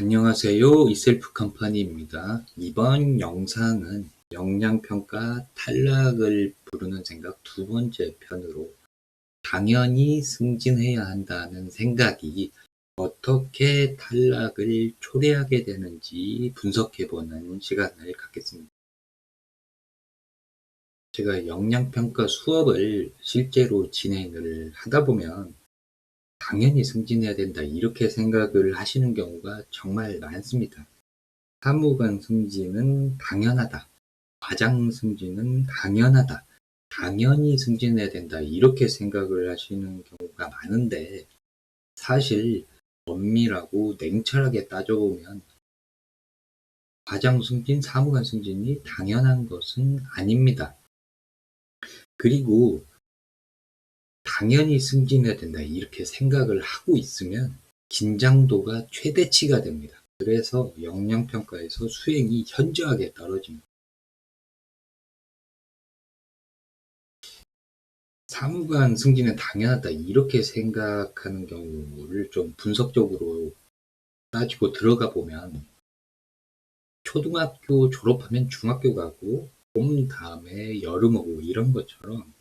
안녕하세요. 이셀프 컴퍼니입니다. 이번 영상은 역량평가 탈락을 부르는 생각 두 번째 편으로 당연히 승진해야 한다는 생각이 어떻게 탈락을 초래하게 되는지 분석해보는 시간을 갖겠습니다. 제가 역량평가 수업을 실제로 진행을 하다 보면 당연히 승진해야 된다 이렇게 생각을 하시는 경우가 정말 많습니다. 사무관 승진은 당연하다. 과장 승진은 당연하다. 당연히 승진해야 된다. 이렇게 생각을 하시는 경우가 많은데 사실 엄밀하고 냉철하게 따져보면 과장 승진, 사무관 승진이 당연한 것은 아닙니다. 그리고 당연히 승진해야 된다. 이렇게 생각을 하고 있으면 긴장도가 최대치가 됩니다. 그래서 역량평가에서 수행이 현저하게 떨어집니다. 사무관 승진은 당연하다 이렇게 생각하는 경우를 좀 분석적으로 따지고 들어가 보면 초등학교 졸업하면 중학교 가고 봄 다음에 여름 오고 이런 것처럼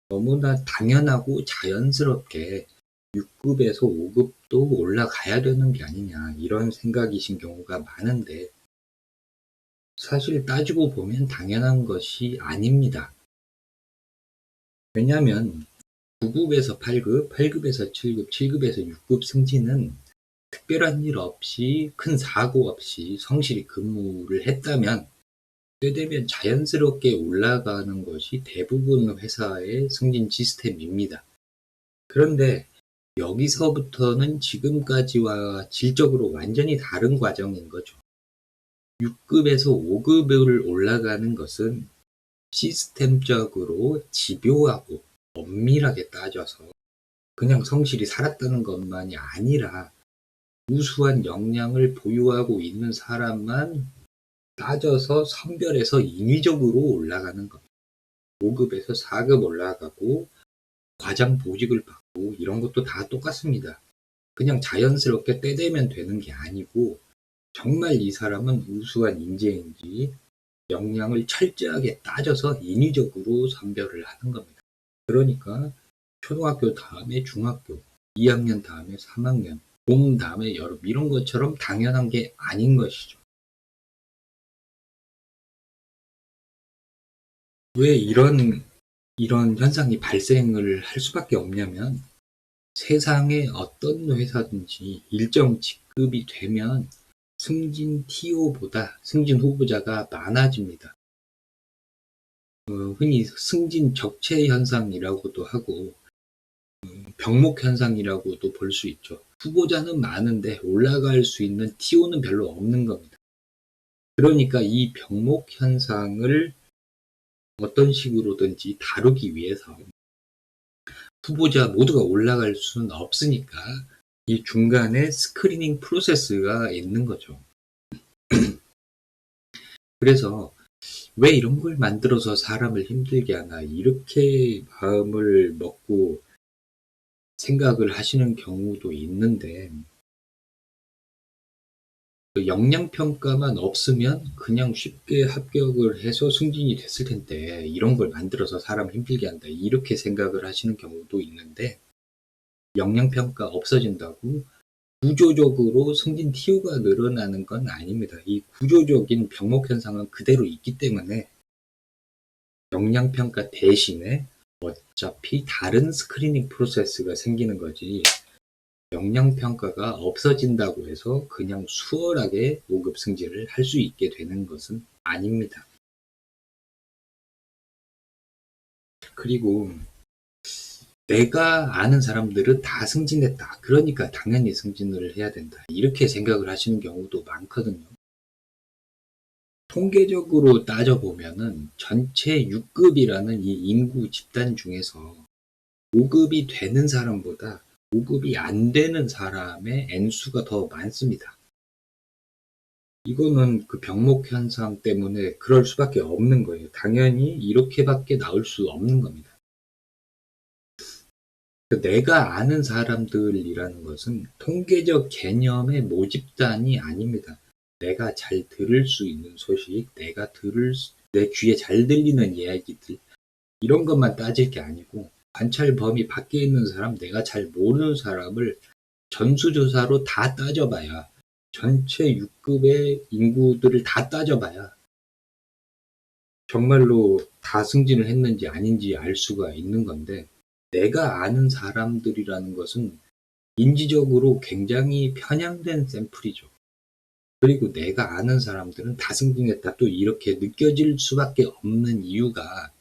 너무나 당연하고 자연스럽게 6급에서 5급도 올라가야 되는 게 아니냐 이런 생각이신 경우가 많은데 사실 따지고 보면 당연한 것이 아닙니다. 왜냐하면 9급에서 8급, 8급에서 7급, 7급에서 6급 승진은 특별한 일 없이 큰 사고 없이 성실히 근무를 했다면 때 되면 자연스럽게 올라가는 것이 대부분 회사의 승진 시스템입니다. 그런데 여기서부터는 지금까지와 질적으로 완전히 다른 과정인 거죠. 6급에서 5급을 올라가는 것은 시스템적으로 집요하고 엄밀하게 따져서 그냥 성실히 살았다는 것만이 아니라 우수한 역량을 보유하고 있는 사람만 따져서 선별해서 인위적으로 올라가는 겁니다. 5급에서 4급 올라가고 과장 보직을 받고 이런 것도 다 똑같습니다. 그냥 자연스럽게 때 되면 되는 게 아니고 정말 이 사람은 우수한 인재인지 역량을 철저하게 따져서 인위적으로 선별을 하는 겁니다. 그러니까 초등학교 다음에 중학교, 2학년 다음에 3학년, 봄 다음에 여름 이런 것처럼 당연한 게 아닌 것이죠. 왜 이런 현상이 발생을 할 수밖에 없냐면 세상에 어떤 회사든지 일정 직급이 되면 승진 TO보다 승진 후보자가 많아집니다. 흔히 승진 적체 현상이라고도 하고 병목 현상이라고도 볼 수 있죠. 후보자는 많은데 올라갈 수 있는 TO는 별로 없는 겁니다. 그러니까 이 병목 현상을 어떤 식으로든지 다루기 위해서 후보자 모두가 올라갈 수는 없으니까 이 중간에 스크리닝 프로세스가 있는 거죠. 그래서 왜 이런 걸 만들어서 사람을 힘들게 하나 이렇게 마음을 먹고 생각을 하시는 경우도 있는데 역량평가만 없으면 그냥 쉽게 합격을 해서 승진이 됐을 텐데 이런 걸 만들어서 사람 힘들게 한다 이렇게 생각을 하시는 경우도 있는데 역량평가 없어진다고 구조적으로 승진 TO가 늘어나는 건 아닙니다. 이 구조적인 병목 현상은 그대로 있기 때문에 역량평가 대신에 어차피 다른 스크리닝 프로세스가 생기는 거지 역량평가가 없어진다고 해서 그냥 수월하게 5급 승진을 할 수 있게 되는 것은 아닙니다. 그리고 내가 아는 사람들은 다 승진했다. 그러니까 당연히 승진을 해야 된다. 이렇게 생각을 하시는 경우도 많거든요. 통계적으로 따져보면은 전체 6급이라는 이 인구 집단 중에서 5급이 되는 사람보다 5급이 안 되는 사람의 N수가 더 많습니다. 이거는 그 병목 현상 때문에 그럴 수밖에 없는 거예요. 당연히 이렇게밖에 나올 수 없는 겁니다. 내가 아는 사람들이라는 것은 통계적 개념의 모집단이 아닙니다. 내가 잘 들을 수 있는 소식, 내 귀에 잘 들리는 이야기들, 이런 것만 따질 게 아니고, 관찰 범위 밖에 있는 사람, 내가 잘 모르는 사람을 전수조사로 다 따져봐야, 전체 6급의 인구들을 다 따져봐야 정말로 다 승진을 했는지 아닌지 알 수가 있는 건데, 내가 아는 사람들이라는 것은 인지적으로 굉장히 편향된 샘플이죠. 그리고 내가 아는 사람들은 다 승진했다, 또 이렇게 느껴질 수밖에 없는 이유가,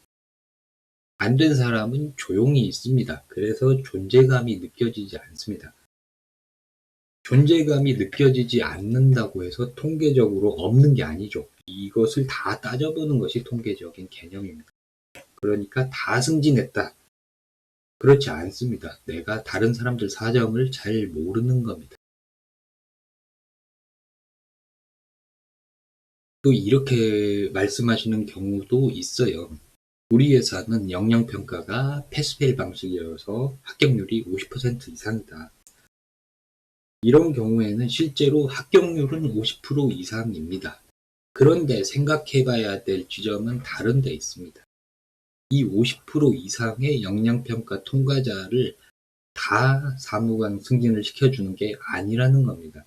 안 된 사람은 조용히 있습니다. 그래서 존재감이 느껴지지 않습니다. 존재감이 느껴지지 않는다고 해서 통계적으로 없는 게 아니죠. 이것을 다 따져보는 것이 통계적인 개념입니다. 그러니까 다 승진했다, 그렇지 않습니다. 내가 다른 사람들 사정을 잘 모르는 겁니다. 또 이렇게 말씀하시는 경우도 있어요. 우리 회사는 역량평가가 패스페일 방식이어서 합격률이 50% 이상이다. 이런 경우에는 실제로 합격률은 50% 이상입니다. 그런데 생각해 봐야 될 지점은 다른 데 있습니다. 이 50% 이상의 역량평가 통과자를 다 사무관 승진을 시켜주는 게 아니라는 겁니다.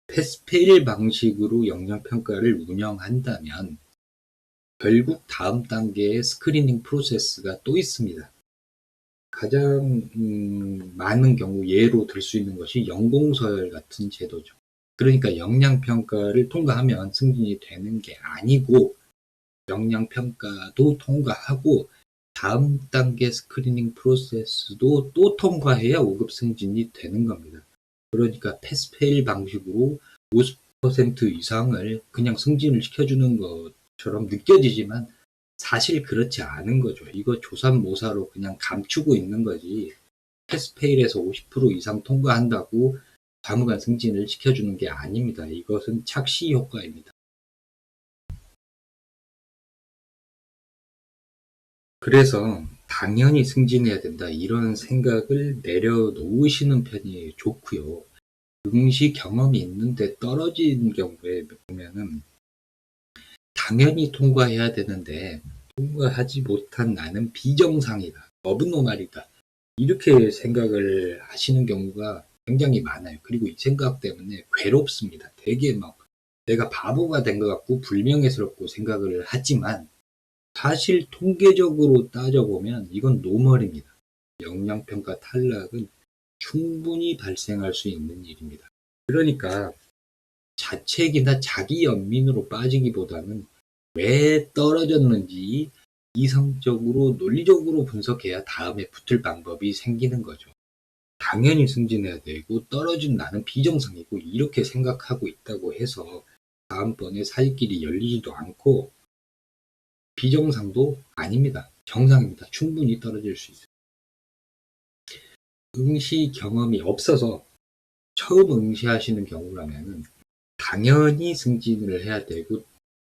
패스페일 방식으로 역량평가를 운영한다면 결국 다음 단계의 스크리닝 프로세스가 또 있습니다. 가장 많은 경우 예로 들 수 있는 것이 연공서열 같은 제도죠. 그러니까 역량평가를 통과하면 승진이 되는 게 아니고, 역량평가도 통과하고 다음 단계 스크리닝 프로세스도 또 통과해야 5급 승진이 되는 겁니다. 그러니까 패스페일 방식으로 50% 이상을 그냥 승진을 시켜주는 것처럼 느껴지지만 사실 그렇지 않은 거죠. 이거 조삼모사로 그냥 감추고 있는 거지, 패스페일에서 50% 이상 통과한다고 사무관 승진을 시켜주는 게 아닙니다. 이것은 착시 효과입니다. 그래서 당연히 승진해야 된다, 이런 생각을 내려놓으시는 편이 좋고요. 응시 경험이 있는데 떨어진 경우에 보면은 당연히 통과해야 되는데 통과하지 못한 나는 비정상이다, 어브노말이다, 이렇게 생각을 하시는 경우가 굉장히 많아요. 그리고 이 생각 때문에 괴롭습니다. 되게 막 내가 바보가 된 것 같고 불명예스럽고 생각을 하지만, 사실 통계적으로 따져보면 이건 노멀입니다. 역량평가 탈락은 충분히 발생할 수 있는 일입니다. 그러니까 자책이나 자기 연민으로 빠지기보다는 왜 떨어졌는지 이성적으로 논리적으로 분석해야 다음에 붙을 방법이 생기는 거죠. 당연히 승진해야 되고 떨어진 나는 비정상이고 이렇게 생각하고 있다고 해서 다음번에 사이길이 열리지도 않고, 비정상도 아닙니다. 정상입니다. 충분히 떨어질 수 있어요. 응시 경험이 없어서 처음 응시하시는 경우라면 당연히 승진을 해야 되고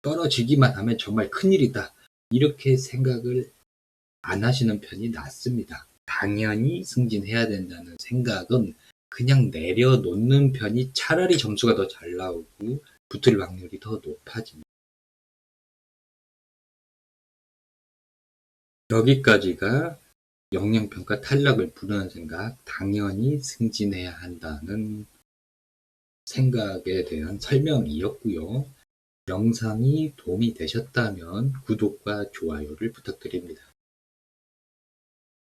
떨어지기만 하면 정말 큰일이다, 이렇게 생각을 안 하시는 편이 낫습니다. 당연히 승진해야 된다는 생각은 그냥 내려놓는 편이 차라리 점수가 더 잘 나오고 붙을 확률이 더 높아집니다. 여기까지가 역량평가 탈락을 부르는 생각, 당연히 승진해야 한다는 생각에 대한 설명이었고요. 영상이 도움이 되셨다면 구독과 좋아요를 부탁드립니다.